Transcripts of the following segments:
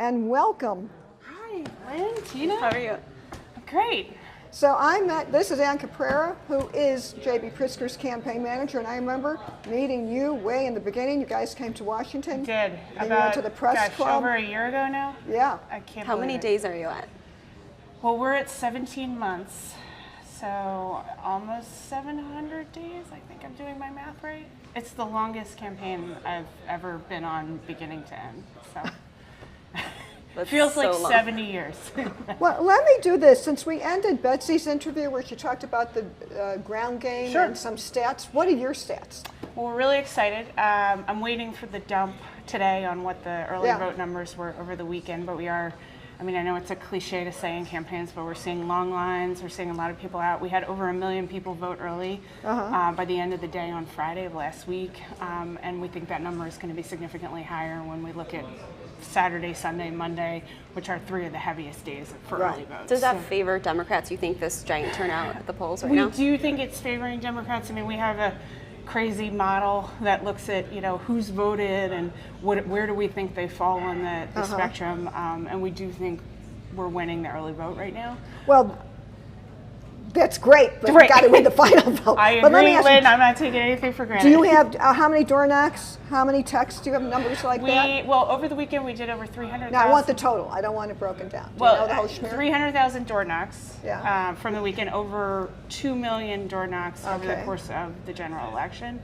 and welcome. Hi, Lynn, Tina. How are you? Great. So this is Anne Caprara, who is J.B. Pritzker's campaign manager, and I remember meeting you way in the beginning. You guys came to Washington. Did. And you went to the press club. Over a year ago now? Yeah. I can't How believe many it. days are you at? Well, we're at 17 months, so almost 700 days. I think I'm doing my math right. It's the longest campaign I've ever been on beginning to end, so. That's Feels so like long. 70 years. Well, let me do this. Since we ended Betsy's interview where she talked about the ground game Sure. and some stats, what are your stats? Well, we're really excited. I'm waiting for the dump today on what the early vote numbers were over the weekend, but we are, I mean, I know it's a cliche to say in campaigns, but we're seeing long lines, we're seeing a lot of people out. We had over 1 million people vote early by the end of the day on Friday of last week, and we think that number is going to be significantly higher when we look at Saturday, Sunday, Monday, which are 3 of the heaviest days for early votes. Does that favor Democrats, you think, this giant turnout at the polls right now? We do think it's favoring Democrats. I mean, we have a crazy model that looks at, who's voted and where do we think they fall on the spectrum, and we do think we're winning the early vote right now. Well, that's great, but you got to win the final vote. I But let me agree, ask Lynn. you, I'm not taking anything for granted. do you have how many door knocks? How many texts? Do you have numbers like that? Well, over the weekend we did over 300,000. Now I want the total. I don't want it broken down. Do Well, you know the whole schmear? 300,000 door knocks Yeah. from the weekend, over 2 million door knocks over the course of the general election.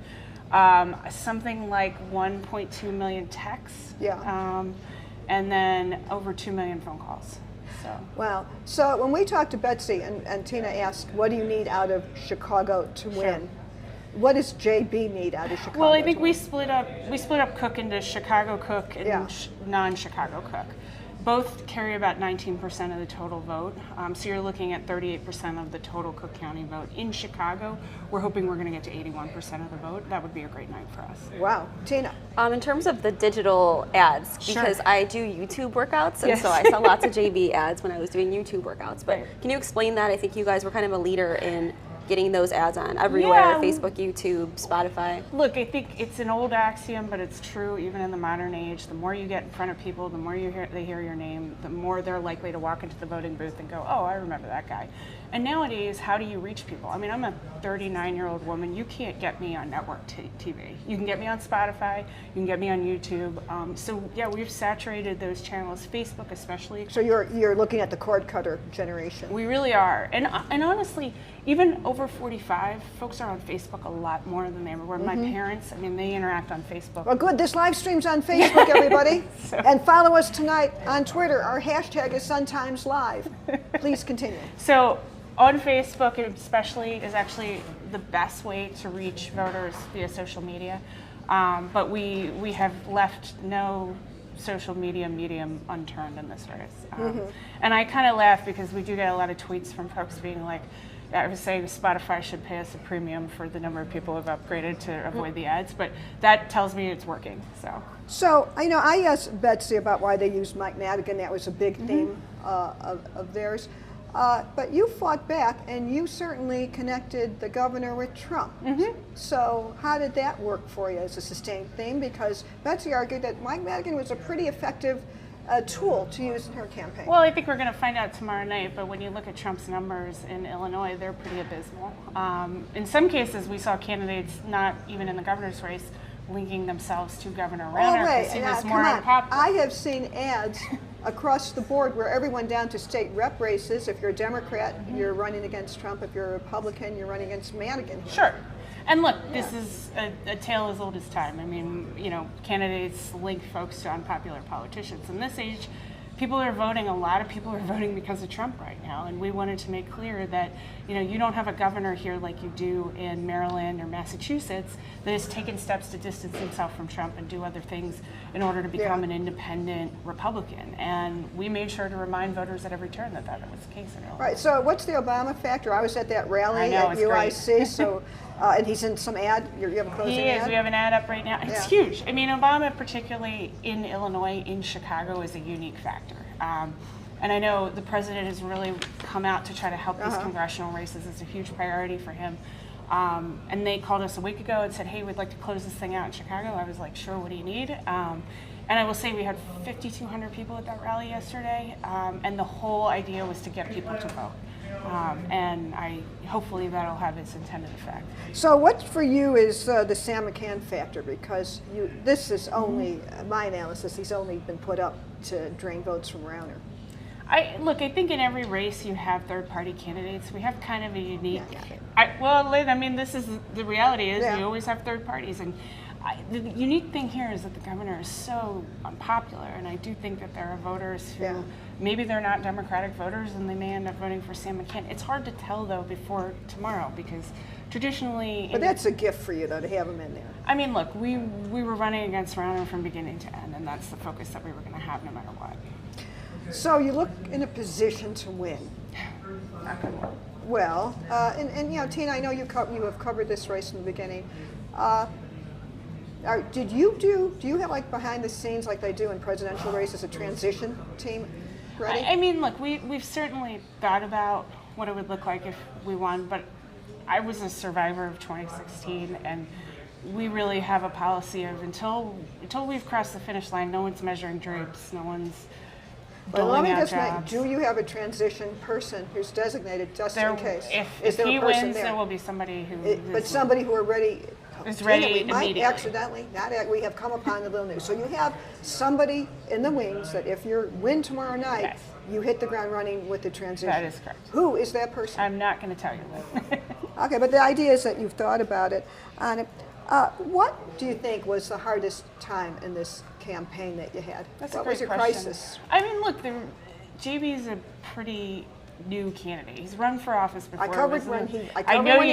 Something like 1.2 million texts. Yeah. And then over 2 million phone calls. So. Wow. So when we talked to Betsy and Tina asked, what do you need out of Chicago to win? What does JB need out of Chicago? Well, I think we split up Cook into Chicago Cook and non-Chicago Cook. Both carry about 19% of the total vote. So you're looking at 38% of the total Cook County vote. In Chicago, we're hoping we're going to get to 81% of the vote. That would be a great night for us. Wow. Tina? In terms of the digital ads, because I do YouTube workouts, and so I saw lots of JB ads when I was doing YouTube workouts. But can you explain that? I think you guys were kind of a leader in getting those ads on everywhere, Facebook, YouTube, Spotify. Look, I think it's an old axiom, but it's true even in the modern age. The more you get in front of people, the more they hear your name, the more they're likely to walk into the voting booth and go, oh, I remember that guy. And nowadays, how do you reach people? I mean, I'm a 39-year-old woman. You can't get me on network TV. You can get me on Spotify. You can get me on YouTube. So yeah, we've saturated those channels, Facebook especially. So you're looking at the cord cutter generation. We really are. And honestly, even over 45, folks are on Facebook a lot more than they ever were. My parents, I mean, they interact on Facebook. Well, good. This live stream's on Facebook, everybody. And follow us tonight on Twitter. Our hashtag is SunTimesLive. Please continue. So on Facebook especially is actually the best way to reach voters via social media. But we have left no social media medium unturned in this race. And I kind of laugh because we do get a lot of tweets from folks being like, I was saying Spotify should pay us a premium for the number of people who have upgraded to avoid the ads, but that tells me it's working. So I asked Betsy about why they used Mike Madigan. That was a big theme of theirs. But you fought back, and you certainly connected the governor with Trump. So how did that work for you as a sustained theme? Because Betsy argued that Mike Madigan was a pretty effective tool to use in her campaign. Well, I think we're going to find out tomorrow night, but when you look at Trump's numbers in Illinois, they're pretty abysmal. In some cases, we saw candidates not even in the governor's race linking themselves to Governor Rauner because he was more unpopular. I have seen ads across the board where everyone down to state rep races, if you're a Democrat, you're running against Trump. If you're a Republican, you're running against Madigan. Sure. And look, this is a tale as old as time. I mean, candidates link folks to unpopular politicians. In this age, people are voting, a lot of people are voting because of Trump right now. And we wanted to make clear that, you don't have a governor here like you do in Maryland or Massachusetts that has taken steps to distance himself from Trump and do other things in order to become an independent Republican. And we made sure to remind voters at every turn that was the case in Illinois. Right, so what's the Obama factor? I was at that rally at UIC, so, and he's in some ad, you have a closing ad? He is, we have an ad up right now. It's huge. I mean, Obama, particularly in Illinois, in Chicago, is a unique factor. And I know the president has really come out to try to help these congressional races. It's a huge priority for him. And they called us a week ago and said, hey, we'd like to close this thing out in Chicago. I was like, sure, what do you need? And I will say we had 5,200 people at that rally yesterday, and the whole idea was to get people to vote. And hopefully that'll have its intended effect. So what for you is the Sam McCann factor? Because this is only, my analysis, he's only been put up to drain votes from Rauner. I think in every race you have third-party candidates. We have kind of a unique. Yeah, this is the reality is you always have third parties, and the unique thing here is that the governor is so unpopular, and I do think that there are voters who maybe they're not Democratic voters and they may end up voting for Sam McKenna. It's hard to tell though before tomorrow because traditionally. But that's a gift for you though to have him in there. I mean, look, we were running against Rauner from beginning to end, and that's the focus that we were going to have no matter what. So you look in a position to win. Well, and you know, Tina, I know you have covered this race in the beginning. Do you have like behind the scenes like they do in presidential races a transition team ready? I mean, look, we've certainly thought about what it would look like if we won, but I was a survivor of 2016, and we really have a policy of until we've crossed the finish line, no one's measuring drapes, no one's doling out jobs. Do you have a transition person who's designated just in case? If he wins, there will be somebody who somebody who are ready. Is ready we immediately. We have come upon the little news. So you have somebody in the wings that if you win tomorrow night, you hit the ground running with the transition. That is correct. Who is that person? I'm not going to tell you that. Okay, but the idea is that you've thought about it. What do you think was the hardest time in this campaign that you had? What was your crisis? I mean, look, JB is a pretty new candidate. He's run for office before. I covered when he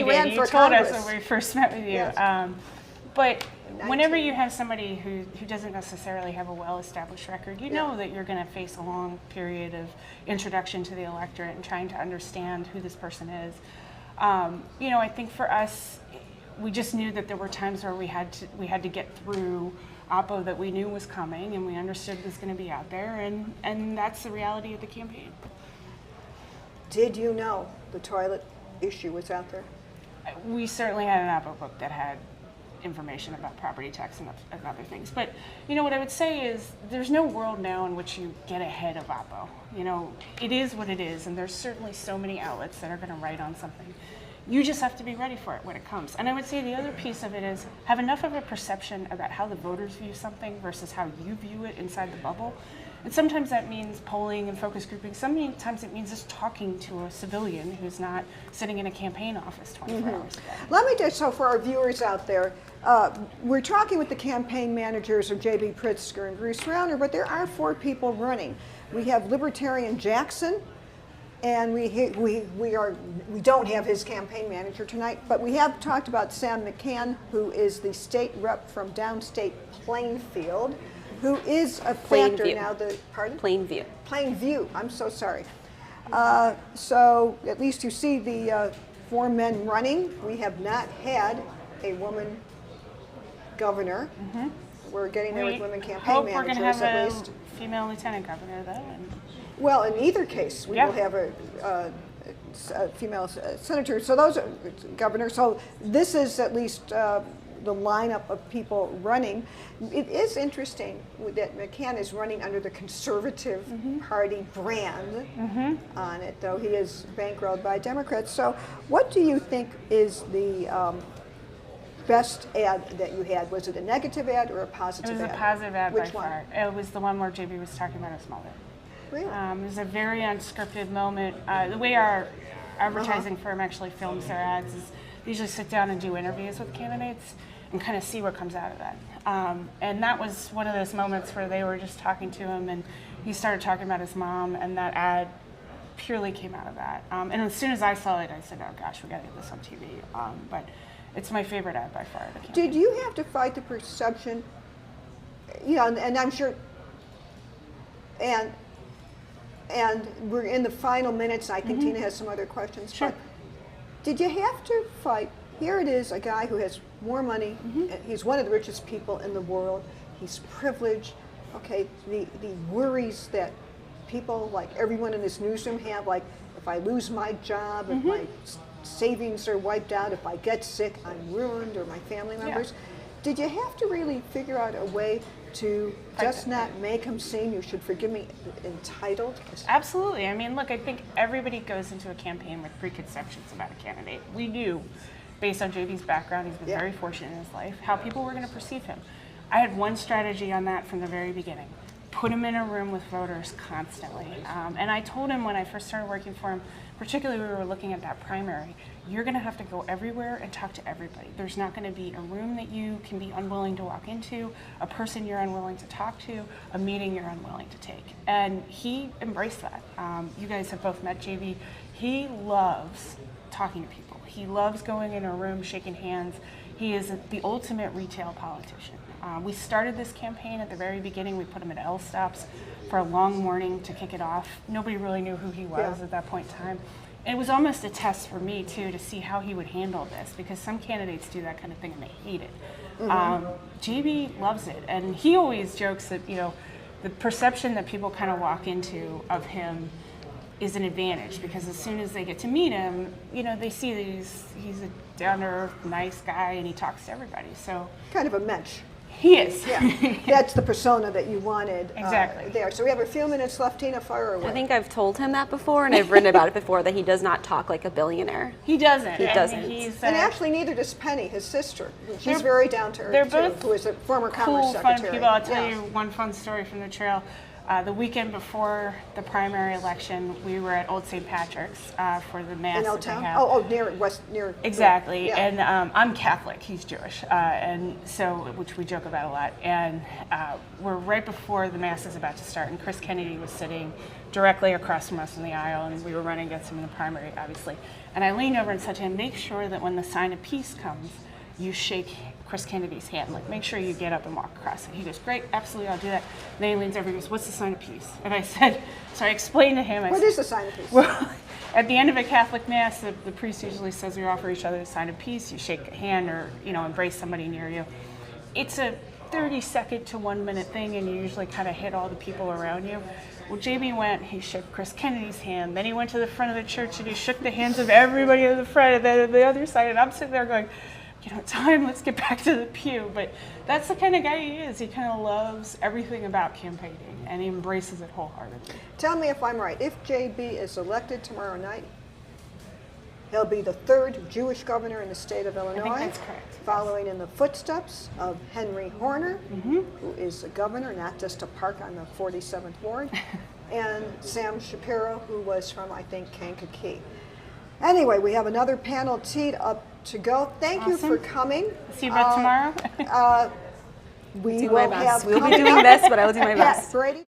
ran for Congress. You told us when we first met with you. Yes. But whenever you have somebody who doesn't necessarily have a well-established record, you know that you're going to face a long period of introduction to the electorate and trying to understand who this person is. I think for us, we just knew that there were times where we had to get through Oppo that we knew was coming and we understood was going to be out there, and that's the reality of the campaign. Did you know the toilet issue was out there? We certainly had an Oppo book that had information about property tax and other things. But what I would say is there's no world now in which you get ahead of Oppo. It is what it is, and there's certainly so many outlets that are going to write on something. You just have to be ready for it when it comes. And I would say the other piece of it is have enough of a perception about how the voters view something versus how you view it inside the bubble. And sometimes that means polling and focus grouping. Sometimes it means just talking to a civilian who's not sitting in a campaign office 24 hours a day. Let me just, so for our viewers out there, we're talking with the campaign managers of J.B. Pritzker and Bruce Rauner, but there are 4 people running. We have Libertarian Jackson, and we don't have his campaign manager tonight, but we have talked about Sam McCann, who is the state rep from downstate Plainfield, who is a factor now. Plainview. Plainview. I'm so sorry. So at least you see the 4 men running. We have not had a woman governor. Mm-hmm. We're getting there with women campaign managers we're going to have at least. A female lieutenant governor, though. Well, in either case, we will have a female senator. So those are governors. So this is at least the lineup of people running. It is interesting that McCann is running under the Conservative Party brand on it, though he is bankrolled by Democrats. So what do you think is the best ad that you had? Was it a negative ad or a positive ad? It was a positive ad Which by one? far. It was the one where JB was talking about his mother. Really? It was a very unscripted moment. The way our advertising firm actually films their ads is they usually sit down and do interviews with candidates and kind of see what comes out of that. And that was one of those moments where they were just talking to him and he started talking about his mom, and that ad purely came out of that. And as soon as I saw it, I said, oh gosh, we got to get this on TV. But it's my favorite ad by far. Did you have to fight the perception, and I'm sure, and we're in the final minutes, I think Tina has some other questions. Sure. But did you have to fight? Here it is, a guy who has more money. He's one of the richest people in the world. He's privileged. Okay, the worries that people, like everyone in this newsroom, have, like if I lose my job, if my savings are wiped out, if I get sick, I'm ruined, or my family members. Did you have to really figure out a way to just not make him seem, you should forgive me, entitled? Absolutely. I mean, look, I think everybody goes into a campaign with preconceptions about a candidate. We knew, based on JB's background, he's been very fortunate in his life, how people were going to perceive him. I had one strategy on that from the very beginning. Put him in a room with voters constantly. And I told him when I first started working for him, particularly when we were looking at that primary, you're going to have to go everywhere and talk to everybody. There's not going to be a room that you can be unwilling to walk into, a person you're unwilling to talk to, a meeting you're unwilling to take. And he embraced that. You guys have both met JB. He loves talking to people. He loves going in a room, shaking hands. He is the ultimate retail politician. We started this campaign at the very beginning. We put him at L stops for a long morning to kick it off. Nobody really knew who he was at that point in time. And it was almost a test for me, too, to see how he would handle this, because some candidates do that kind of thing and they hate it. JB loves it. And he always jokes that, you know, the perception that people kind of walk into of him is an advantage, because as soon as they get to meet him, you know, they see that he's a down-to-earth, nice guy, and he talks to everybody. So kind of a mensch. He is. Yeah, that's the persona that you wanted exactly there. So we have a few minutes left. Tina, fire away. I think I've told him that before, and I've written about it before, that he does not talk like a billionaire. He doesn't. He doesn't. And actually, neither does Penny, his sister. She's very down to earth. They're too, both who is a former cool, Commerce fun Secretary. people. I'll tell you one fun story from the trail. The weekend before the primary election, we were at Old St. Patrick's for the mass In that L-Town? they have. Oh, near. Exactly, Yeah. and I'm Catholic, he's Jewish, and so, which we joke about a lot, and we're right before the Mass is about to start, and Chris Kennedy was sitting directly across from us in the aisle, and we were running against him in the primary, obviously, and I leaned over and said to him, make sure that when the sign of peace comes, you shake Chris Kennedy's hand, like make sure you get up and walk across it. He goes, great, absolutely, I'll do that. And then he leans over and goes, what's the sign of peace? And I said, so I explained to him, What is the sign of peace? well, at the end of a Catholic Mass, the priest usually says we offer each other the sign of peace. You shake a hand or, you know, embrace somebody near you. It's a 30-second to 1 minute thing, and you usually kind of hit all the people around you. Well, JB went, he shook Chris Kennedy's hand, then he went to the front of the church and he shook the hands of everybody at the front and then at the other side, and I'm sitting there going, you know, time, let's get back to the pew. But that's the kind of guy he is. He kind of loves everything about campaigning, and he embraces it wholeheartedly. Tell me if I'm right. If JB is elected tomorrow night, he'll be the third Jewish governor in the state of Illinois. I think that's correct. Following in the footsteps of Henry Horner, who is a governor, not just a park on the 47th Ward, and Sam Shapiro, who was from, I think, Kankakee. Anyway, we have another panel teed up to go. Thank you for coming. See you both tomorrow. We Do will my have best. We'll be doing this, but I will do my Pat best. Brady.